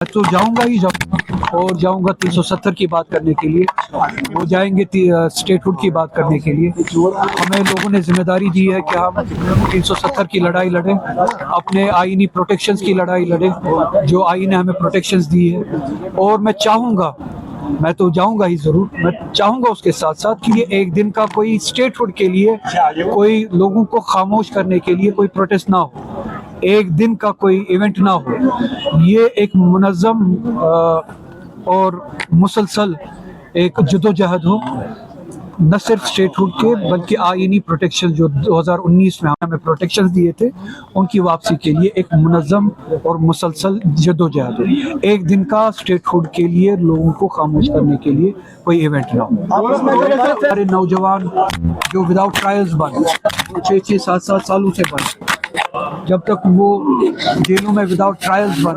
मैं तो जाऊंगा ही जाऊंगा और जाऊंगा 370 की बात करने के लिए, वो जाएंगे स्टेटहुड की बात करने के लिए। हमें लोगों ने जिम्मेदारी दी है कि हम 370 की लड़ाई लड़ें, अपने आईनी प्रोटेक्शंस की लड़ाई लड़ें, जो आईन ने हमें प्रोटेक्शंस दी है। और मैं चाहूँगा, मैं तो जाऊंगा ही ज़रूर, मैं चाहूँगा उसके साथ साथ कि ये एक दिन का कोई स्टेटहुड के लिए, कोई लोगों को खामोश करने के लिए कोई प्रोटेस्ट ना हो, एक दिन का कोई इवेंट ना हो। ये एक मुनज़्ज़म और मुसलसल एक जदोजहद हो, न सिर्फ स्टेटहुड के बल्कि आईनी प्रोटेक्शन जो 2019 में हमें प्रोटेक्शन दिए थे उनकी वापसी के लिए एक मुनज़्ज़म और मुसलसल जदोजहद हो। एक दिन का स्टेटहुड के लिए लोगों को खामोश करने के लिए कोई इवेंट ना हो। हमारे नौजवान जो विदाउट ट्रायल्स बन 6-6, 7-7 सालों से बन, जब तक वो जेलों में विदाउट ट्रायल्स बन,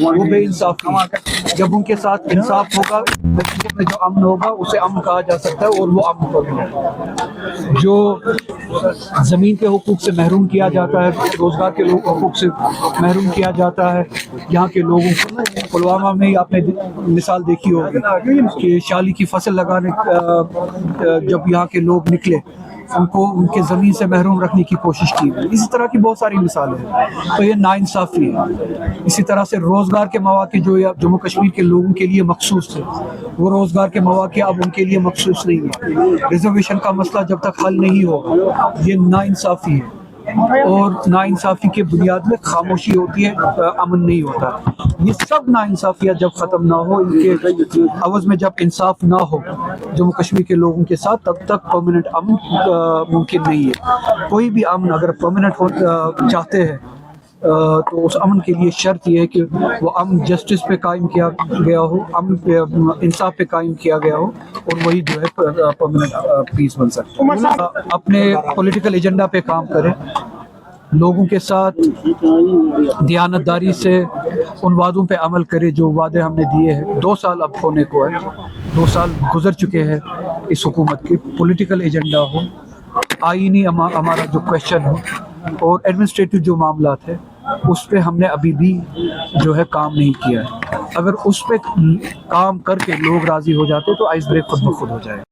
वो बेइंसाफी है। जब उनके साथ इंसाफ होगा, में जो अमन होगा उसे अमन कहा जा सकता है और वो अमन होगा। जो ज़मीन के हुकूक से महरूम किया जाता है, रोज़गार के हुकूक से महरूम किया जाता है, यहाँ के लोगों को, पुलवामा में ही आपने मिसाल देखी होगी कि शाली की फसल लगाने जब यहाँ के लोग निकले, उनको उनके ज़मीन से महरूम रखने की कोशिश की गई। इसी तरह की बहुत सारी मिसालें हैं। तो ये नाइंसाफ़ी है। इसी तरह से रोज़गार के मौक़े जो जम्मू कश्मीर के लोगों के लिए मखसूस थे, वो रोज़गार के मौक़े अब उनके लिए मखसूस नहीं है। रिजर्वेशन का मसला जब तक हल नहीं होगा, ये नाइंसाफ़ी है और नाइंसाफ़ी के बुनियाद में खामोशी होती है, अमन नहीं होता। ये सब नाइंसाफ़ियाँ जब ख़त्म ना हो, इनके अवज़ में जब इंसाफ ना हो जम्मू कश्मीर के लोगों के साथ, तब तक परमानेंट अमन मुमकिन नहीं है। कोई भी अमन अगर परमानेंट हो चाहते हैं तो उस अमन के लिए शर्त यह है कि वो अमन जस्टिस पे कायम किया गया हो, अमन पे इंसाफ पे कायम किया गया हो, और वही जो है परमानेंट पीस बन सकता है। अपने पॉलिटिकल एजेंडा पे काम करें, लोगों के साथ दियानतदारी से उन वादों पे अमल करे जो वादे हमने दिए हैं। 2 साल अब होने को है, 2 साल गुजर चुके हैं इस हुकूमत के। पॉलिटिकल एजेंडा हो, आईनी हमारा जो क्वेश्चन हो और एडमिनिस्ट्रेटिव जो मामलात है, उस पे हमने अभी भी जो है काम नहीं किया है। अगर उस पे काम करके लोग राज़ी हो जाते तो आइस ब्रेक खुद ब खुद हो जाए।